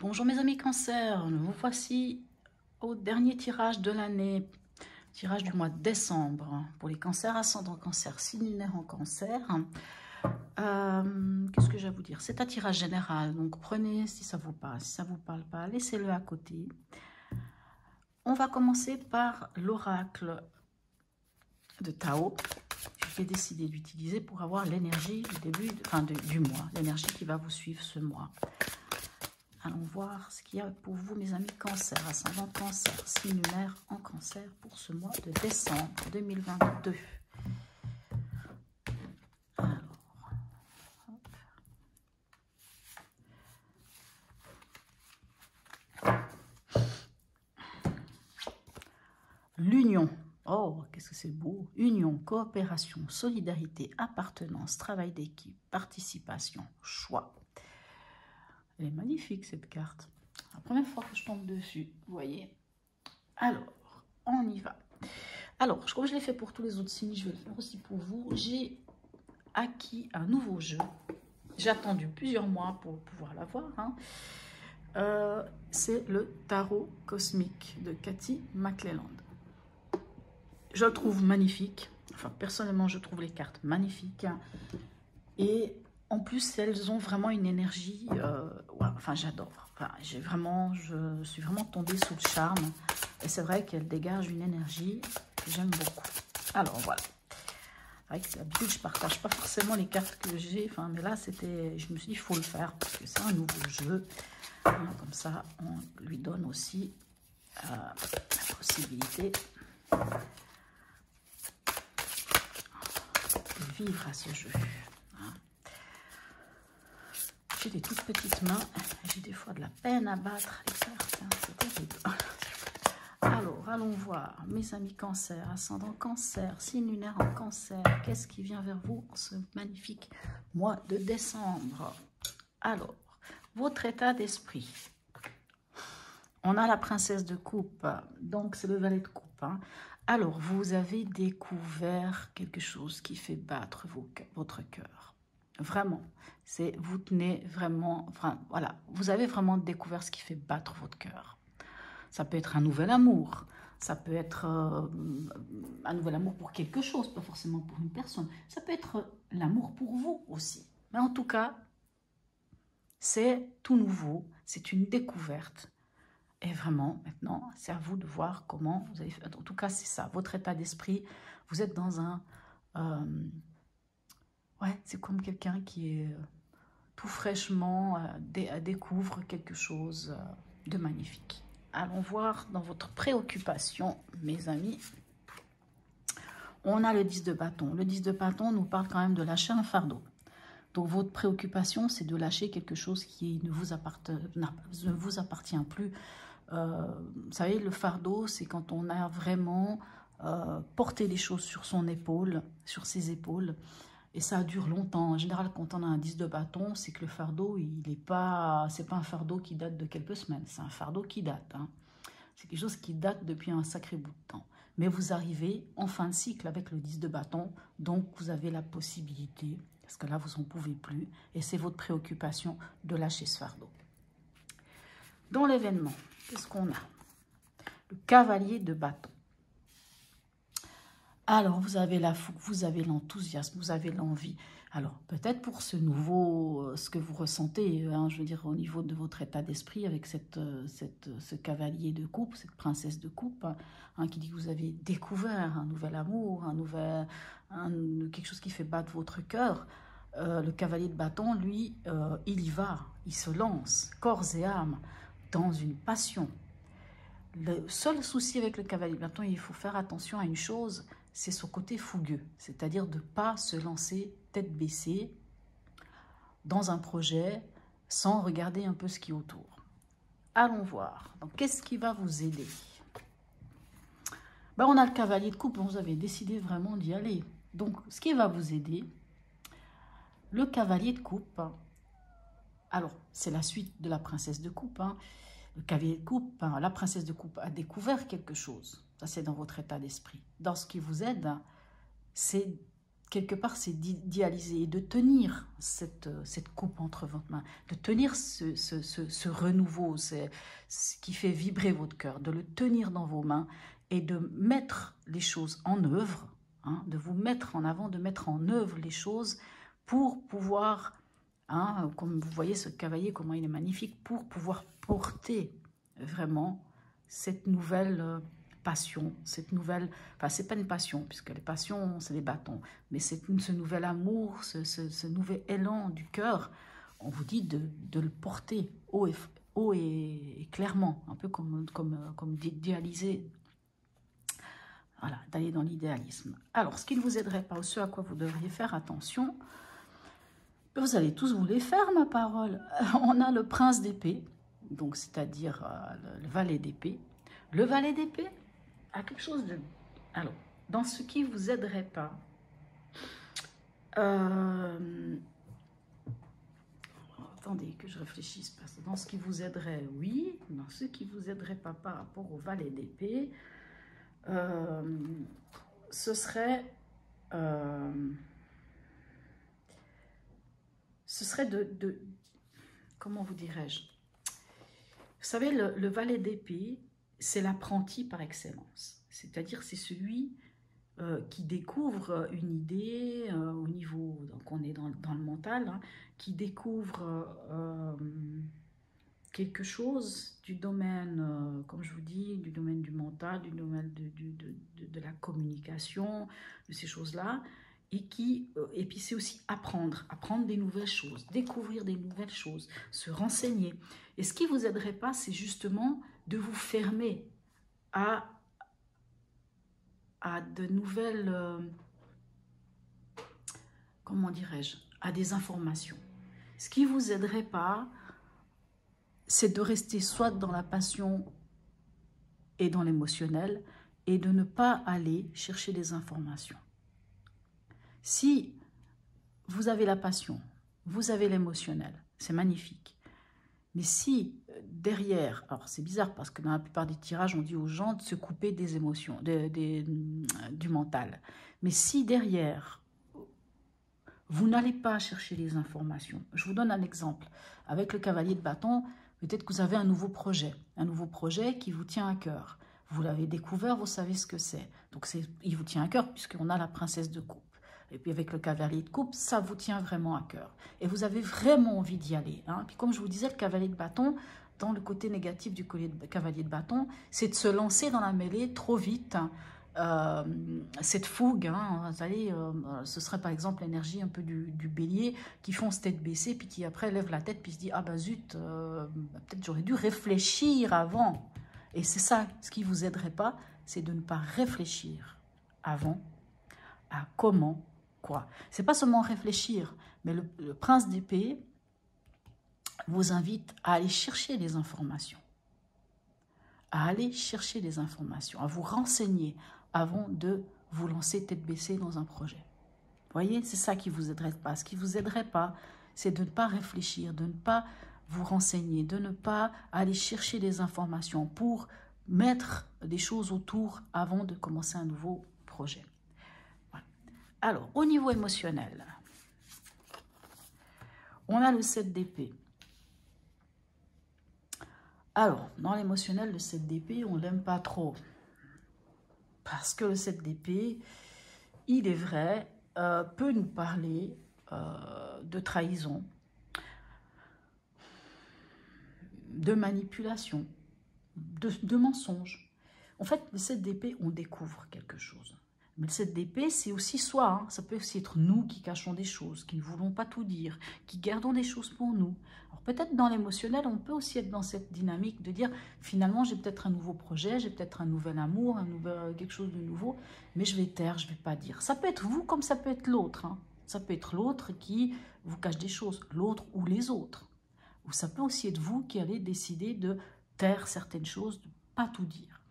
Bonjour mes amis Cancer, nous voici au dernier tirage de l'année, tirage du mois de décembre pour les cancers, ascendant cancer, signe lunaire en cancer. Qu'est-ce que j'ai à vous dire? C'est un tirage général, donc prenez si ça vous parle, si ça ne vous parle pas, laissez-le à côté. On va commencer par l'oracle de Tao. J'ai décidé d'utiliser pour avoir l'énergie du début, du mois, l'énergie qui va vous suivre ce mois. Allons voir ce qu'il y a pour vous, mes amis cancer, ascendant cancer, signe lunaire en cancer pour ce mois de décembre 2022. Alors, l'union. Oh, qu'est-ce que c'est beau. Union, coopération, solidarité, appartenance, travail d'équipe, participation, choix. Elle est magnifique cette carte. La première fois que je tombe dessus, vous voyez. Alors, on y va. Alors, comme je l'ai fait pour tous les autres signes, je vais le faire aussi pour vous. J'ai acquis un nouveau jeu. J'ai attendu plusieurs mois pour pouvoir l'avoir. C'est le tarot cosmique de Cathy McClelland. Je le trouve magnifique. Enfin, personnellement, je trouve les cartes magnifiques. Et en plus, elles ont vraiment une énergie. Ouais, enfin, j'adore. Enfin, je suis vraiment tombée sous le charme. Et c'est vrai qu'elles dégagent une énergie que j'aime beaucoup. Alors, voilà. Avec d'habitude, je ne partage pas forcément les cartes que j'ai. Enfin, mais là, je me suis dit, il faut le faire parce que c'est un nouveau jeu. Comme ça, on lui donne aussi la possibilité de vivre à ce jeu. J'ai des toutes petites mains. J'ai des fois de la peine à battre les cartes. C'est terrible. Alors, allons voir, mes amis cancer, ascendant cancer, signe lunaire en cancer, qu'est-ce qui vient vers vous en ce magnifique mois de décembre? Alors, votre état d'esprit. On a la princesse de coupe, donc c'est le valet de coupe. Alors, vous avez découvert quelque chose qui fait battre votre cœur. Vraiment, vous tenez vraiment, enfin, voilà, vous avez vraiment découvert ce qui fait battre votre cœur. Ça peut être un nouvel amour, ça peut être un nouvel amour pour quelque chose, pas forcément pour une personne. Ça peut être l'amour pour vous aussi. Mais en tout cas, c'est tout nouveau, c'est une découverte. Et vraiment, maintenant, c'est à vous de voir comment vous allez faire. En tout cas, c'est ça, votre état d'esprit. Vous êtes dans un... ouais, c'est comme quelqu'un qui est tout fraîchement découvre quelque chose de magnifique. Allons voir dans votre préoccupation, mes amis. On a le 10 de bâton. Le 10 de bâton nous parle quand même de lâcher un fardeau. Donc, votre préoccupation, c'est de lâcher quelque chose qui ne vous appartient plus. Vous savez, le fardeau, c'est quand on a vraiment porté les choses sur son épaule, sur ses épaules. Et ça dure longtemps. En général, quand on a un 10 de bâton, c'est que le fardeau, c'est pas un fardeau qui date de quelques semaines. C'est un fardeau qui date. C'est quelque chose qui date depuis un sacré bout de temps. Mais vous arrivez en fin de cycle avec le 10 de bâton. Donc, vous avez la possibilité, parce que là, vous n'en pouvez plus. Et c'est votre préoccupation de lâcher ce fardeau. Dans l'événement, qu'est-ce qu'on a? Le cavalier de bâton. Alors, vous avez la fougue, vous avez l'enthousiasme, vous avez l'envie. Alors, peut-être pour ce nouveau, ce que vous ressentez, je veux dire, au niveau de votre état d'esprit, avec ce cavalier de coupe, cette princesse de coupe, qui dit que vous avez découvert un nouvel amour, quelque chose qui fait battre votre cœur. Le cavalier de bâton, lui, il y va, il se lance, corps et âme, dans une passion. Le seul souci avec le cavalier de bâton, il faut faire attention à une chose, c'est son côté fougueux, c'est-à-dire de ne pas se lancer tête baissée dans un projet sans regarder un peu ce qui est autour. Allons voir. Donc, qu'est-ce qui va vous aider? On a le cavalier de coupe, vous avez décidé vraiment d'y aller. Donc, ce qui va vous aider, le cavalier de coupe, alors, c'est la suite de la princesse de coupe, Le cavalier de coupe, la princesse de coupe a découvert quelque chose. Ça, c'est dans votre état d'esprit. Dans ce qui vous aide, c'est quelque part, c'est d'idéaliser et de tenir cette coupe entre vos mains, de tenir ce renouveau, ce qui fait vibrer votre cœur, de le tenir dans vos mains et de mettre les choses en œuvre, hein, de vous mettre en avant, de mettre en œuvre les choses pour pouvoir, hein, comme vous voyez ce cavalier, comment il est magnifique, pour pouvoir porter vraiment cette nouvelle passion, cette nouvelle, enfin c'est pas une passion, puisque les passions c'est des bâtons, mais c'est ce nouvel amour, ce nouvel élan du cœur, on vous dit de le porter haut et clairement, un peu comme d'idéaliser, voilà, d'aller dans l'idéalisme. Alors, ce qui ne vous aiderait pas, ou ce à quoi vous devriez faire attention, vous allez tous vous les faire, ma parole. On a le prince d'épée, donc c'est-à-dire le valet d'épée. Le valet d'épée a quelque chose de... Alors, dans ce qui ne vous aiderait pas, attendez que je réfléchisse, parce que dans ce qui vous aiderait, oui. Dans ce qui ne vous aiderait pas par rapport au valet d'épée, ce serait de comment vous dirais-je? Vous savez, le valet d'épée, c'est l'apprenti par excellence. C'est-à-dire, c'est celui qui découvre une idée au niveau, donc on est dans le mental, hein, qui découvre quelque chose du domaine, comme je vous dis, du domaine du mental, du domaine de la communication, de ces choses-là, et puis c'est aussi apprendre des nouvelles choses, découvrir des nouvelles choses, se renseigner. Et ce qui ne vous aiderait pas, c'est justement de vous fermer à de nouvelles, comment dirais-je, à des informations. Ce qui ne vous aiderait pas, c'est de rester soit dans la passion et dans l'émotionnel, et de ne pas aller chercher des informations. Si vous avez la passion, vous avez l'émotionnel, c'est magnifique. Mais si derrière, alors c'est bizarre parce que dans la plupart des tirages, on dit aux gens de se couper des émotions, du mental. Mais si derrière, vous n'allez pas chercher les informations, je vous donne un exemple. Avec le cavalier de bâton, peut-être que vous avez un nouveau projet qui vous tient à cœur. Vous l'avez découvert, vous savez ce que c'est. Donc il vous tient à cœur puisqu'on a la princesse de coupe. Et puis avec le cavalier de coupe, ça vous tient vraiment à cœur. Et vous avez vraiment envie d'y aller. Hein. Puis comme je vous disais, le cavalier de bâton, dans le côté négatif du cavalier de bâton, c'est de se lancer dans la mêlée trop vite. Cette fougue, hein, vous allez, ce serait par exemple l'énergie un peu du bélier qui fonce tête baissée, puis qui après lève la tête, puis se dit « Ah ben zut, peut-être j'aurais dû réfléchir avant ». Et c'est ça, ce qui ne vous aiderait pas, c'est de ne pas réfléchir avant à comment, quoi. C'est pas seulement réfléchir, mais le prince d'épée vous invite à aller chercher des informations. À aller chercher des informations, à vous renseigner avant de vous lancer tête baissée dans un projet. Vous voyez, c'est ça qui ne vous aiderait pas. Ce qui ne vous aiderait pas, c'est de ne pas réfléchir, de ne pas vous renseigner, de ne pas aller chercher des informations pour mettre des choses autour avant de commencer un nouveau projet. Voilà. Alors, au niveau émotionnel, on a le 7 d'épée. Alors, dans l'émotionnel, le 7 d'épée, on ne l'aime pas trop. Parce que le 7 d'épée, il est vrai, peut nous parler de trahison, de manipulation, de mensonge. En fait, le 7 d'épée, on découvre quelque chose. Mais le 7 d'épée, c'est aussi soi. Hein. Ça peut aussi être nous qui cachons des choses, qui ne voulons pas tout dire, qui gardons des choses pour nous. Alors peut-être dans l'émotionnel, on peut aussi être dans cette dynamique de dire, finalement, j'ai peut-être un nouveau projet, j'ai peut-être un nouvel amour, quelque chose de nouveau, mais je vais taire, je ne vais pas dire. Ça peut être vous comme ça peut être l'autre. Hein. Ça peut être l'autre qui vous cache des choses, l'autre ou les autres. Ou ça peut aussi être vous qui allez décider de taire certaines choses, de ne pas tout dire.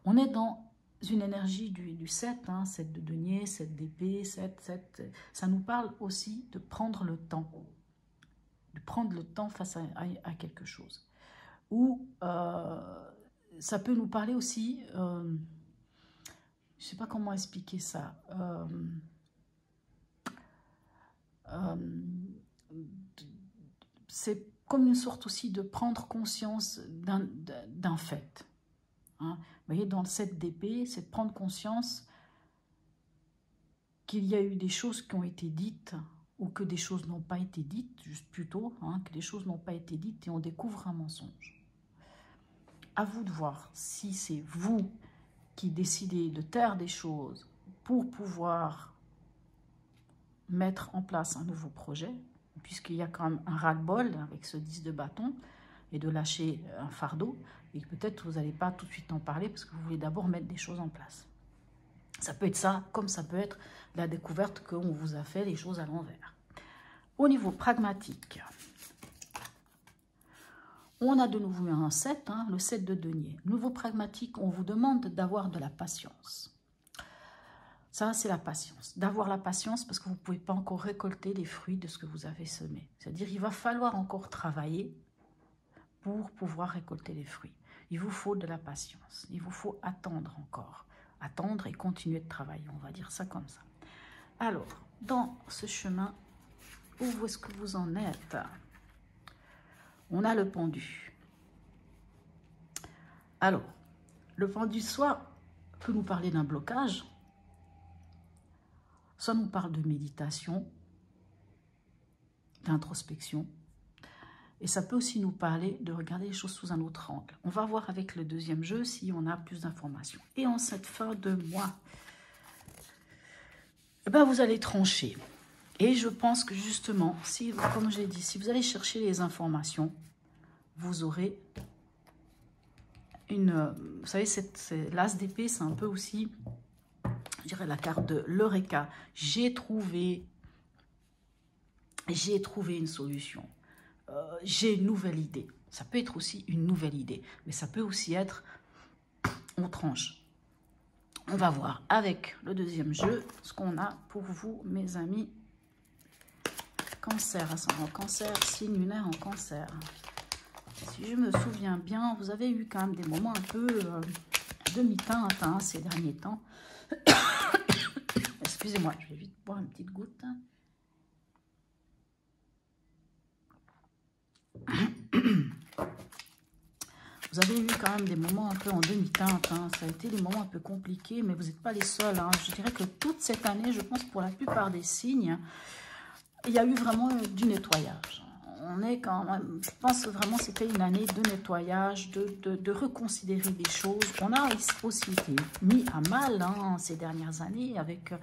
On est dans une énergie du 7, hein, 7 de denier, 7 d'épée, 7, ça nous parle aussi de prendre le temps. De prendre le temps face à quelque chose. Ou ça peut nous parler aussi, je ne sais pas comment expliquer ça, C'est comme une sorte aussi de prendre conscience d'un fait. Hein. Vous voyez, dans le 7 d'épée, c'est de prendre conscience qu'il y a eu des choses qui ont été dites ou que des choses n'ont pas été dites, juste plutôt, hein, que des choses n'ont pas été dites et on découvre un mensonge. À vous de voir si c'est vous qui décidez de taire des choses pour pouvoir mettre en place un nouveau projet, puisqu'il y a quand même un ras-le-bol avec ce 10 de bâton et de lâcher un fardeau, et peut-être vous n'allez pas tout de suite en parler parce que vous voulez d'abord mettre des choses en place. Ça peut être ça, comme ça peut être la découverte qu'on vous a fait les choses à l'envers. Au niveau pragmatique, on a de nouveau un 7, hein, le 7 de denier. Niveau pragmatique, on vous demande d'avoir de la patience. Ça, c'est la patience. D'avoir la patience parce que vous ne pouvez pas encore récolter les fruits de ce que vous avez semé. C'est-à-dire qu'il va falloir encore travailler pour pouvoir récolter les fruits. Il vous faut de la patience. Il vous faut attendre encore. Attendre et continuer de travailler. On va dire ça comme ça. Alors, dans ce chemin, où est-ce que vous en êtes? On a le pendu. Alors, le pendu soit peut nous parler d'un blocage, soit nous parle de méditation, d'introspection. Et ça peut aussi nous parler de regarder les choses sous un autre angle. On va voir avec le deuxième jeu si on a plus d'informations. Et en cette fin de mois, eh ben vous allez trancher. Et je pense que justement, si, comme je l'ai dit, si vous allez chercher les informations, vous aurez une... Vous savez, l'as d'épée, c'est un peu aussi, je dirais, la carte de l'Eureka. J'ai trouvé une solution. J'ai une nouvelle idée. Ça peut être aussi une nouvelle idée, mais ça peut aussi être on tranche. On va voir avec le deuxième jeu ce qu'on a pour vous, mes amis. Cancer, ascendant cancer, signe lunaire en cancer. Si je me souviens bien, vous avez eu quand même des moments un peu demi-teinte hein, ces derniers temps. Excusez-moi, je vais vite boire une petite goutte. Vous avez eu quand même des moments un peu en demi-teinte. Hein. Ça a été des moments un peu compliqués, mais vous n'êtes pas les seuls. Hein. Je dirais que toute cette année, je pense pour la plupart des signes, il y a eu vraiment du nettoyage. On est quand même, je pense vraiment que c'était une année de nettoyage, de reconsidérer des choses. On a aussi été mis à mal hein, ces dernières années avec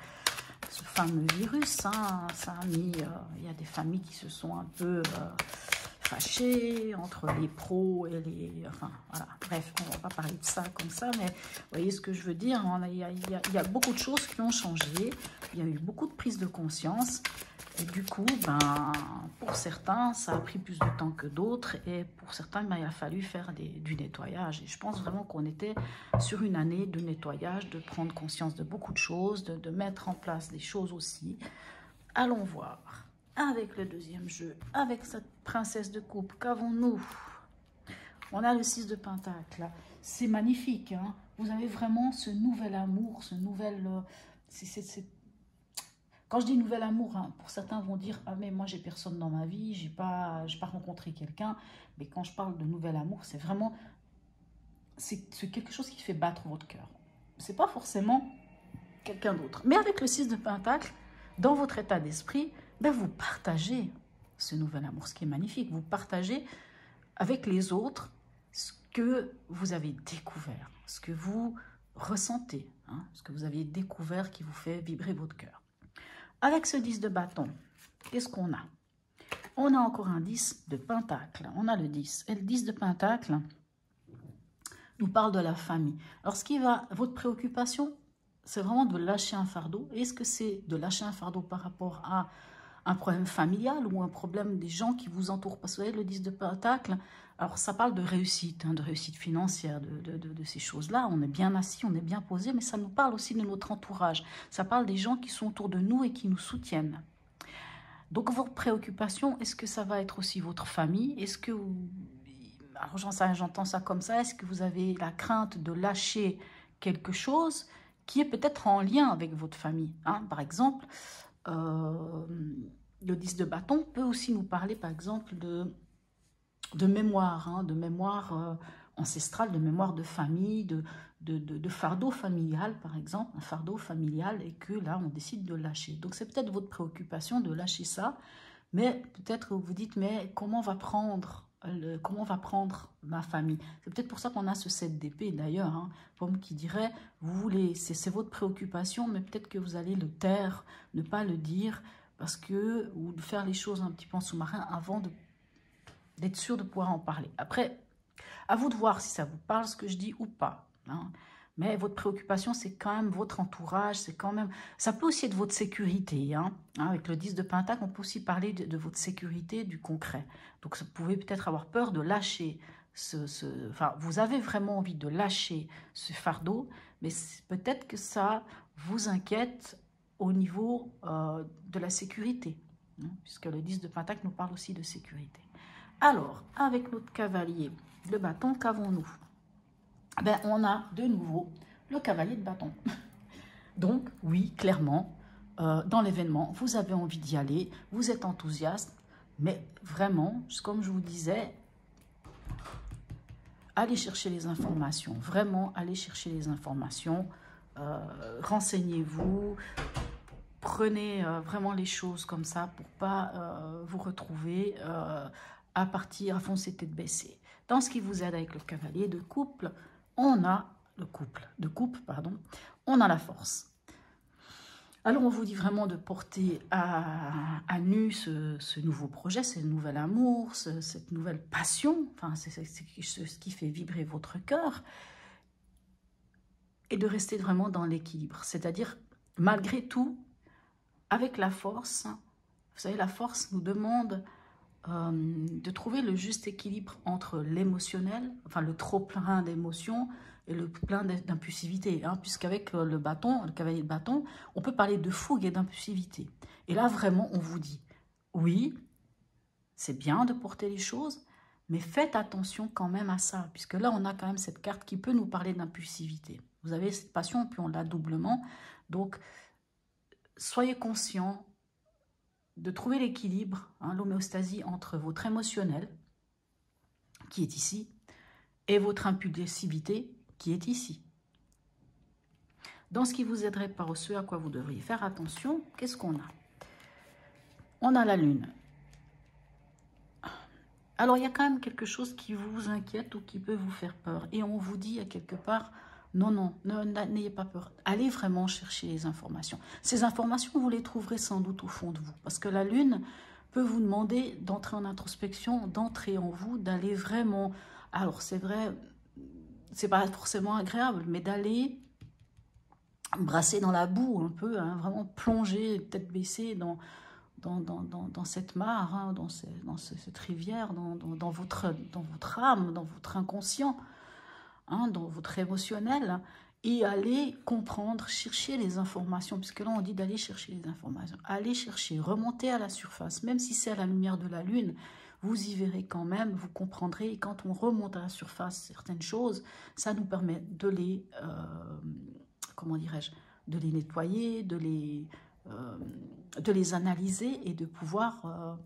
ce fameux virus. Hein. Ça a mis, il y a des familles qui se sont un peu... fâchés entre les pros et les... Enfin, voilà. Bref, on ne va pas parler de ça comme ça, mais vous voyez ce que je veux dire. Il y a beaucoup de choses qui ont changé. Il y a eu beaucoup de prise de conscience. Et du coup, ben, pour certains, ça a pris plus de temps que d'autres. Et pour certains, ben, il a fallu faire du nettoyage. Et je pense vraiment qu'on était sur une année de nettoyage, de prendre conscience de beaucoup de choses, de mettre en place des choses aussi. Allons voir. Avec le deuxième jeu, avec cette princesse de coupe, qu'avons-nous? On a le 6 de pentacle. C'est magnifique. Hein? Vous avez vraiment ce nouvel amour, ce nouvel... Quand je dis nouvel amour, hein, pour certains vont dire « Ah mais moi j'ai personne dans ma vie, j'ai pas rencontré quelqu'un. » Mais quand je parle de nouvel amour, c'est vraiment... C'est quelque chose qui fait battre votre cœur. C'est pas forcément quelqu'un d'autre. Mais avec le 6 de pentacle, dans votre état d'esprit, ben vous partagez ce nouvel amour, ce qui est magnifique. Vous partagez avec les autres ce que vous avez découvert, ce que vous ressentez, hein, ce que vous avez découvert qui vous fait vibrer votre cœur. Avec ce 10 de bâton, qu'est-ce qu'on a? On a encore un 10 de pentacle. On a le 10. Et le 10 de pentacle nous parle de la famille. Alors, votre préoccupation, c'est vraiment de lâcher un fardeau. Est-ce que c'est de lâcher un fardeau par rapport à un problème familial ou un problème des gens qui vous entourent? Parce que vous voyez, le 10 de pentacle, alors ça parle de réussite, hein, de réussite financière, de ces choses-là. On est bien assis, on est bien posé, mais ça nous parle aussi de notre entourage. Ça parle des gens qui sont autour de nous et qui nous soutiennent. Donc, votre préoccupation, est-ce que ça va être aussi votre famille? Est-ce que vous... Alors, j'entends ça comme ça. Est-ce que vous avez la crainte de lâcher quelque chose qui est peut-être en lien avec votre famille, hein? Par exemple, le 10 de bâton peut aussi nous parler, par exemple, de mémoire, hein, de mémoire ancestrale, de mémoire de famille, de fardeau familial, par exemple, un fardeau familial, et que là, on décide de lâcher. Donc, c'est peut-être votre préoccupation de lâcher ça, mais peut-être vous dites, mais comment va prendre ma famille? C'est peut-être pour ça qu'on a ce 7 d'épée, d'ailleurs, hein, Pomme qui dirait, vous voulez, c'est votre préoccupation, mais peut-être que vous allez le taire, ne pas le dire, parce que, ou de faire les choses un petit peu en sous-marin avant d'être sûr de pouvoir en parler. Après, à vous de voir si ça vous parle ce que je dis ou pas, hein. Mais votre préoccupation, c'est quand même votre entourage, c'est quand même... Ça peut aussi être votre sécurité, hein. Avec le 10 de Pentacle, on peut aussi parler de votre sécurité, du concret. Donc, vous pouvez peut-être avoir peur de lâcher Enfin, vous avez vraiment envie de lâcher ce fardeau, mais peut-être que ça vous inquiète au niveau de la sécurité, hein, puisque le 10 de Pentacle nous parle aussi de sécurité. Alors, avec notre cavalier de bâton, qu'avons-nous? Ben, on a de nouveau le cavalier de bâton. Donc, oui, clairement, dans l'événement, vous avez envie d'y aller, vous êtes enthousiaste, mais vraiment, comme je vous disais, allez chercher les informations, vraiment, allez chercher les informations, renseignez-vous, prenez vraiment les choses comme ça pour pas vous retrouver à partir, à foncer tête baissée. Dans ce qui vous aide avec le cavalier de couple, on a on a la force. Alors, on vous dit vraiment de porter à nu ce nouveau projet, ce nouvel amour, cette nouvelle passion, enfin, c'est ce qui fait vibrer votre cœur, et de rester vraiment dans l'équilibre. C'est-à-dire, malgré tout, avec la force, vous savez, la force nous demande de trouver le juste équilibre entre l'émotionnel, enfin le trop-plein d'émotions, et le plein d'impulsivité, hein, puisqu'avec le bâton, le cavalier de bâton, on peut parler de fougue et d'impulsivité. Et là, vraiment, on vous dit, oui, c'est bien de porter les choses, mais faites attention quand même à ça, puisque là, on a quand même cette carte qui peut nous parler d'impulsivité. Vous avez cette passion, puis on l'a doublement. Donc, soyez conscients de trouver l'équilibre, hein, l'homéostasie entre votre émotionnel, qui est ici, et votre impulsivité, qui est ici. Dans ce qui vous aiderait par ce à quoi vous devriez faire attention, qu'est-ce qu'on a? On a la Lune. Alors, il y a quand même quelque chose qui vous inquiète ou qui peut vous faire peur. Et on vous dit à quelque part, non, n'ayez pas peur. Allez vraiment chercher les informations. Ces informations, vous les trouverez sans doute au fond de vous. Parce que la Lune peut vous demander d'entrer en introspection, d'entrer en vous, d'aller vraiment... Alors, c'est vrai, c'est pas forcément agréable, mais d'aller brasser dans la boue un peu, hein, vraiment plonger, tête baissée dans cette mare, hein, dans cette rivière, dans votre âme, dans votre inconscient, hein, dans votre émotionnel, et aller comprendre, chercher les informations, puisque là on dit d'aller chercher les informations, aller chercher, remonter à la surface, même si c'est à la lumière de la lune, vous y verrez quand même, vous comprendrez, et quand on remonte à la surface certaines choses, ça nous permet de les, comment dirais-je, de les nettoyer, de les analyser et de pouvoir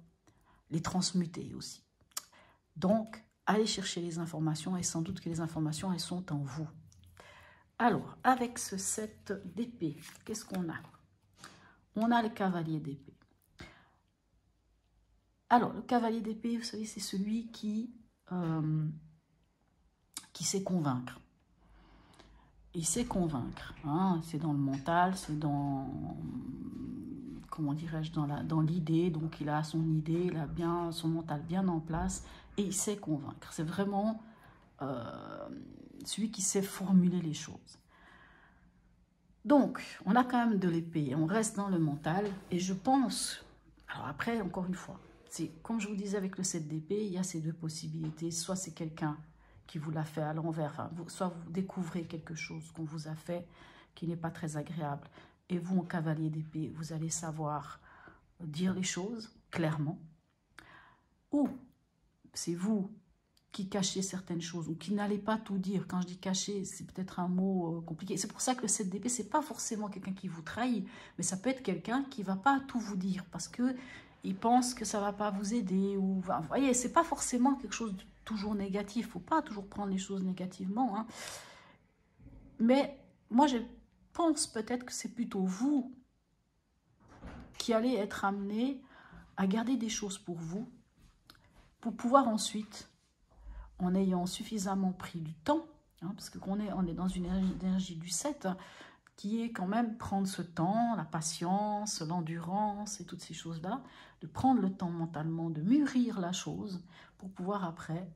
les transmuter aussi. Donc, allez chercher les informations et sans doute que les informations, elles sont en vous. Alors, avec ce 7 d'épée, qu'est-ce qu'on a? On a le cavalier d'épée. Alors, le cavalier d'épée, vous savez, c'est celui qui sait convaincre. Il sait convaincre, hein, c'est dans le mental, c'est dans, comment dirais-je, dans l'idée, donc il a son idée, il a bien son mental bien en place, et il sait convaincre. C'est vraiment celui qui sait formuler les choses. Donc, on a quand même de l'épée, on reste dans le mental, et je pense, alors après, encore une fois, c'est comme je vous disais avec le 7 d'épée, il y a ces deux possibilités, soit c'est quelqu'un qui vous l'a fait à l'envers, enfin, soit vous découvrez quelque chose qu'on vous a fait qui n'est pas très agréable, et vous, en cavalier d'épée, vous allez savoir dire les choses clairement, ou c'est vous qui cachez certaines choses, ou qui n'allez pas tout dire. Quand je dis cacher, c'est peut-être un mot compliqué. C'est pour ça que le 7 d'épée, c'est pas forcément quelqu'un qui vous trahit, mais ça peut être quelqu'un qui va pas tout vous dire, parce que il pense que ça ne va pas vous aider. Ou, enfin, vous voyez, ce n'est pas forcément quelque chose de toujours négatif. Il ne faut pas toujours prendre les choses négativement. Hein. Mais moi, je pense peut-être que c'est plutôt vous qui allez être amené à garder des choses pour vous, pour pouvoir ensuite, en ayant suffisamment pris du temps, hein, parce qu'on est dans une énergie du 7, hein, qui est quand même prendre ce temps, la patience, l'endurance et toutes ces choses-là, de prendre le temps mentalement, de mûrir la chose pour pouvoir après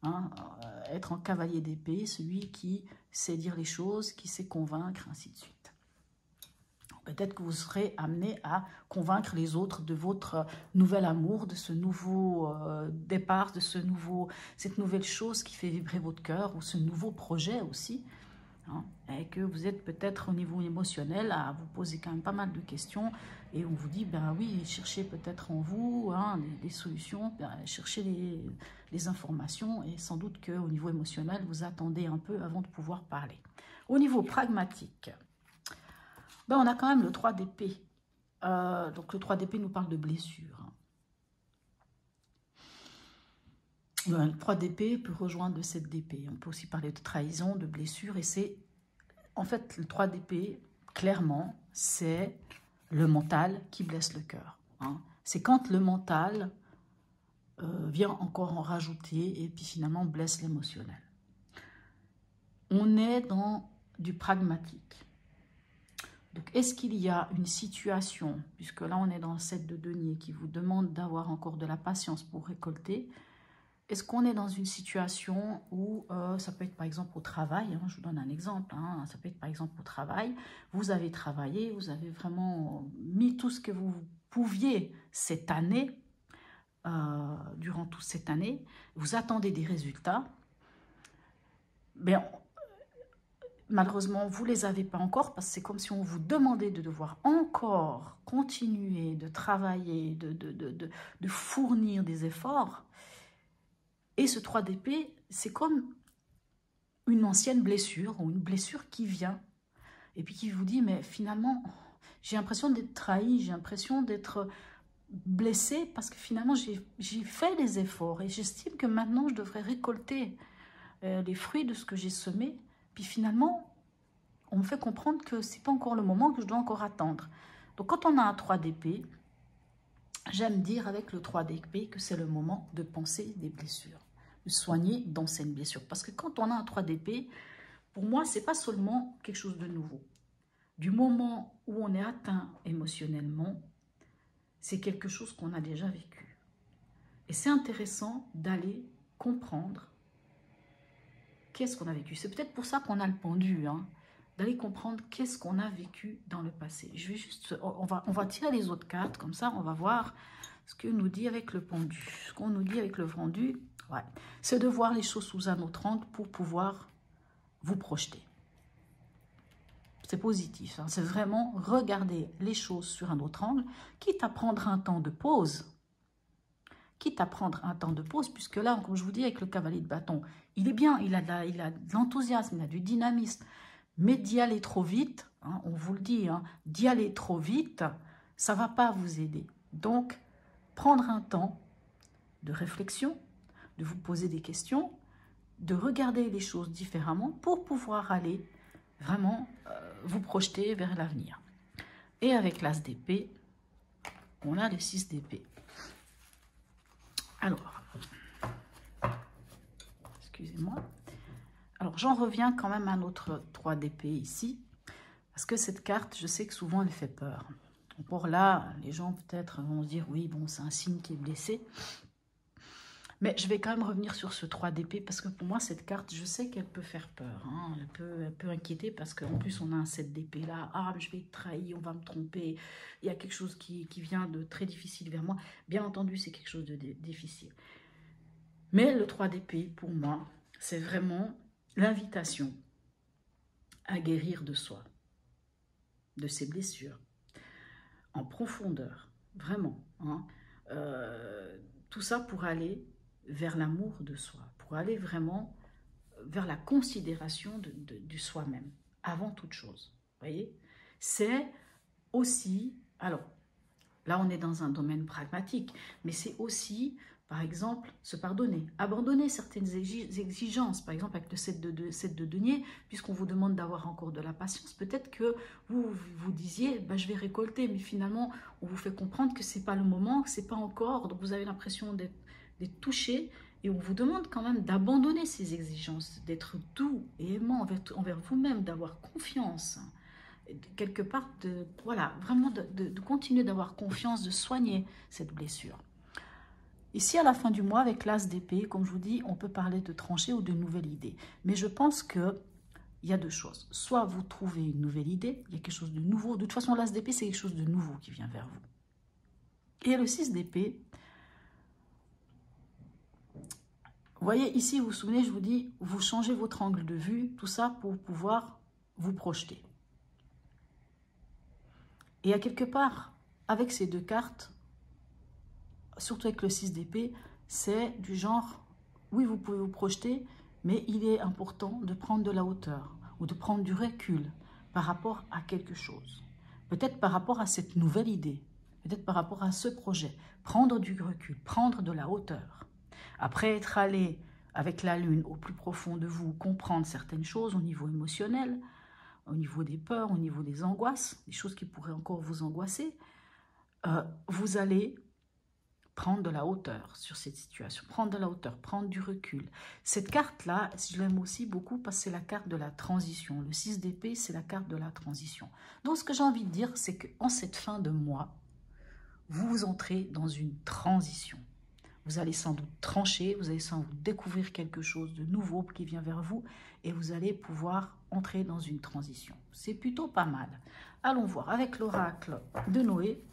hein, être en cavalier d'épée, celui qui sait dire les choses, qui sait convaincre, ainsi de suite. Peut-être que vous serez amené à convaincre les autres de votre nouvel amour, de ce nouveau départ, de cette nouvelle chose qui fait vibrer votre cœur, ou ce nouveau projet aussi. Hein, et que vous êtes peut-être au niveau émotionnel à vous poser quand même pas mal de questions et on vous dit, ben oui, cherchez peut-être en vous hein, des solutions, ben, cherchez les informations et sans doute qu'au niveau émotionnel, vous attendez un peu avant de pouvoir parler. Au niveau pragmatique, ben, on a quand même le 3 d'épée. Donc le 3 d'épée nous parle de blessures. Le 3 d'épée peut rejoindre le 7 d'épée. On peut aussi parler de trahison, de blessure. Et c'est, en fait, le 3 d'épée, clairement, c'est le mental qui blesse le cœur. Hein. C'est quand le mental vient encore en rajouter et puis finalement blesse l'émotionnel. On est dans du pragmatique. Donc, est-ce qu'il y a une situation, puisque là, on est dans le 7 de denier, qui vous demande d'avoir encore de la patience pour récolter? Est-ce qu'on est dans une situation où, ça peut être par exemple au travail, hein, je vous donne un exemple, hein, ça peut être par exemple au travail, vous avez travaillé, vous avez vraiment mis tout ce que vous pouviez cette année, durant toute cette année, vous attendez des résultats, mais malheureusement, vous ne les avez pas encore parce que c'est comme si on vous demandait de devoir encore continuer de travailler, de fournir des efforts. Et ce 3 d'épée, c'est comme une ancienne blessure ou une blessure qui vient et puis qui vous dit, mais finalement, j'ai l'impression d'être trahi, j'ai l'impression d'être blessé parce que finalement, j'ai fait des efforts et j'estime que maintenant, je devrais récolter les fruits de ce que j'ai semé. Puis finalement, on me fait comprendre que ce n'est pas encore le moment, que je dois encore attendre. Donc, quand on a un 3 d'épée, j'aime dire avec le 3 d'épée que c'est le moment de penser des blessures, de soigner d'anciennes blessures. Parce que quand on a un 3 d'épée, pour moi, ce n'est pas seulement quelque chose de nouveau. Du moment où on est atteint émotionnellement, c'est quelque chose qu'on a déjà vécu. Et c'est intéressant d'aller comprendre qu'est-ce qu'on a vécu. C'est peut-être pour ça qu'on a le pendu, hein, d'aller comprendre qu'est-ce qu'on a vécu dans le passé. Je vais juste, on va tirer les autres cartes, comme ça on va voir ce que nous dit avec le pendu. Ce qu'on nous dit avec le vendu, ouais, c'est de voir les choses sous un autre angle pour pouvoir vous projeter. C'est positif, hein, c'est vraiment regarder les choses sur un autre angle, quitte à prendre un temps de pause. Quitte à prendre un temps de pause, puisque là, comme je vous dis, avec le cavalier de bâton, il est bien, il a de l'enthousiasme, il a du dynamisme, mais d'y aller trop vite, hein, on vous le dit, hein, d'y aller trop vite, ça ne va pas vous aider. Donc, prendre un temps de réflexion, de vous poser des questions, de regarder les choses différemment pour pouvoir aller vraiment vous projeter vers l'avenir. Et avec l'as d'épée, on a le 6 d'épée. Alors, excusez-moi. Alors, j'en reviens quand même à notre 3 d'épée ici, parce que cette carte, je sais que souvent, elle fait peur. Pour là, les gens peut-être vont se dire, oui, bon, c'est un signe qui est blessé. Mais je vais quand même revenir sur ce 3 d'épée, parce que pour moi, cette carte, je sais qu'elle peut faire peur. Hein. Elle peut inquiéter, parce qu'en plus, on a un 7 d'épée là. Ah, je vais être trahi, on va me tromper. Il y a quelque chose qui vient de très difficile vers moi. Bien entendu, c'est quelque chose de difficile. Mais le 3 d'épée, pour moi, c'est vraiment l'invitation à guérir de soi, de ses blessures, en profondeur, vraiment. Hein. Tout ça pour aller vers l'amour de soi, pour aller vraiment vers la considération de soi-même, avant toute chose. Vous voyez, c'est aussi, alors, Là, on est dans un domaine pragmatique, mais c'est aussi, par exemple, se pardonner, abandonner certaines exigences. Par exemple, avec le 7 de denier, puisqu'on vous demande d'avoir encore de la patience, peut-être que vous vous disiez, ben, je vais récolter, mais finalement, on vous fait comprendre que ce n'est pas le moment, que ce n'est pas encore, donc vous avez l'impression d'être touché, et on vous demande quand même d'abandonner ces exigences, d'être doux et aimant envers vous-même, d'avoir confiance. Quelque part, voilà, vraiment de continuer d'avoir confiance, de soigner cette blessure. Ici, à la fin du mois, avec l'as d'épée, comme je vous dis, on peut parler de trancher ou de nouvelle idée. Mais je pense qu'il y a deux choses. Soit vous trouvez une nouvelle idée, il y a quelque chose de nouveau. De toute façon, l'as d'épée, c'est quelque chose de nouveau qui vient vers vous. Et le 6 d'épée, vous voyez, ici, vous vous souvenez, je vous dis, vous changez votre angle de vue, tout ça pour pouvoir vous projeter. Et à quelque part, avec ces deux cartes, surtout avec le 6 d'épée, c'est du genre, oui, vous pouvez vous projeter, mais il est important de prendre de la hauteur ou de prendre du recul par rapport à quelque chose. Peut-être par rapport à cette nouvelle idée, peut-être par rapport à ce projet. Prendre du recul, prendre de la hauteur. Après être allé avec la lune au plus profond de vous, comprendre certaines choses au niveau émotionnel, au niveau des peurs, au niveau des angoisses, des choses qui pourraient encore vous angoisser, vous allez prendre de la hauteur sur cette situation, prendre de la hauteur, prendre du recul. Cette carte-là, je l'aime aussi beaucoup parce que c'est la carte de la transition. Le 6 d'épée, c'est la carte de la transition. Donc, ce que j'ai envie de dire, c'est qu'en cette fin de mois, vous entrez dans une transition. Vous allez sans doute trancher, vous allez sans doute découvrir quelque chose de nouveau qui vient vers vous et vous allez pouvoir entrer dans une transition. C'est plutôt pas mal. Allons voir avec l'oracle de Noé.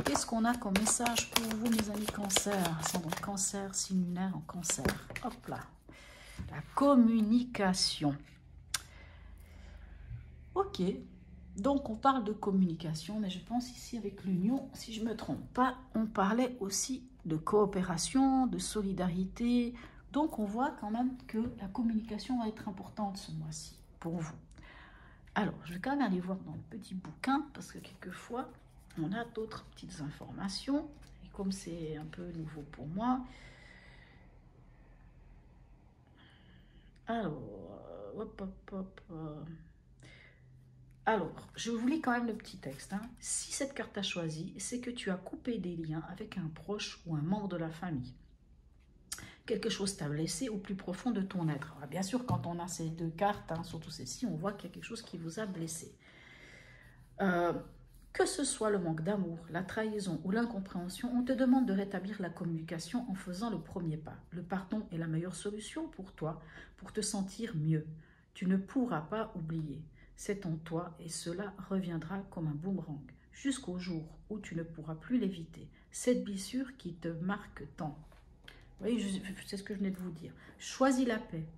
Qu'est-ce qu'on a comme message pour vous, mes amis cancer? Ascendant cancer, signe lunaire en cancer. Hop là. La communication. Ok. Donc, on parle de communication, mais je pense ici avec l'union, si je ne me trompe pas, on parlait aussi de coopération, de solidarité. Donc, on voit quand même que la communication va être importante ce mois-ci pour vous. Alors, je vais quand même aller voir dans le petit bouquin, parce que quelquefois, on a d'autres petites informations. Et comme c'est un peu nouveau pour moi, alors, alors, je vous lis quand même le petit texte. Hein. Si cette carte a choisi, c'est que tu as coupé des liens avec un proche ou un membre de la famille. Quelque chose t'a blessé au plus profond de ton être. Alors, bien sûr, quand on a ces deux cartes, hein, surtout celle-ci, on voit qu'il y a quelque chose qui vous a blessé. Que ce soit le manque d'amour, la trahison ou l'incompréhension, on te demande de rétablir la communication en faisant le premier pas. Le pardon est la meilleure solution pour toi, pour te sentir mieux. Tu ne pourras pas oublier. C'est en toi et cela reviendra comme un boomerang, jusqu'au jour où tu ne pourras plus l'éviter. Cette blessure qui te marque tant. Vous voyez, c'est ce que je venais de vous dire. Choisis la paix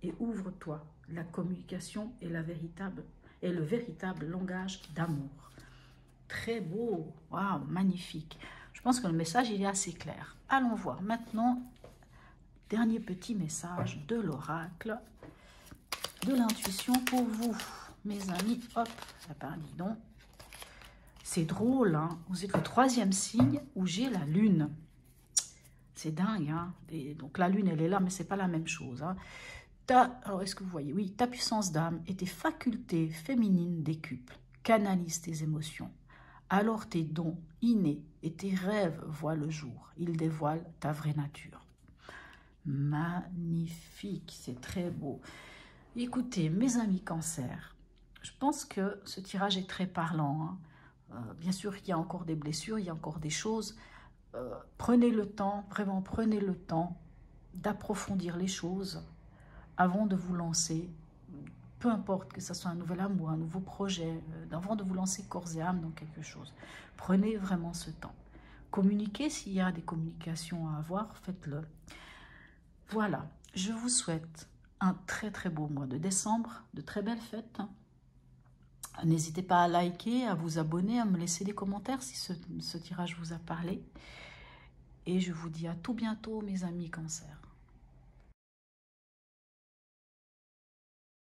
et ouvre-toi. La communication est le véritable langage d'amour. Très beau, waouh, magnifique. Je pense que le message il est assez clair. Allons voir maintenant, dernier petit message de l'oracle, de l'intuition pour vous. Mes amis, hop, ça part, dis donc. C'est drôle, hein. Vous êtes le 3e signe où j'ai la lune. C'est dingue, hein. Et donc la lune, elle est là, mais c'est pas la même chose. Hein. Alors, est-ce que vous voyez? Oui, ta puissance d'âme et tes facultés féminines décuplent, canalisent tes émotions. Alors tes dons innés et tes rêves voient le jour. Ils dévoilent ta vraie nature. Magnifique, c'est très beau. Écoutez, mes amis cancer, je pense que ce tirage est très parlant. Hein. Bien sûr, il y a encore des blessures, il y a encore des choses. Prenez le temps, vraiment prenez le temps d'approfondir les choses avant de vous lancer. Peu importe que ce soit un nouvel amour, un nouveau projet, avant de vous lancer corps et âme dans quelque chose. Prenez vraiment ce temps. Communiquez s'il y a des communications à avoir, faites-le. Voilà, je vous souhaite un très très beau mois de décembre, de très belles fêtes. N'hésitez pas à liker, à vous abonner, à me laisser des commentaires si ce tirage vous a parlé. Et je vous dis à tout bientôt, mes amis cancer.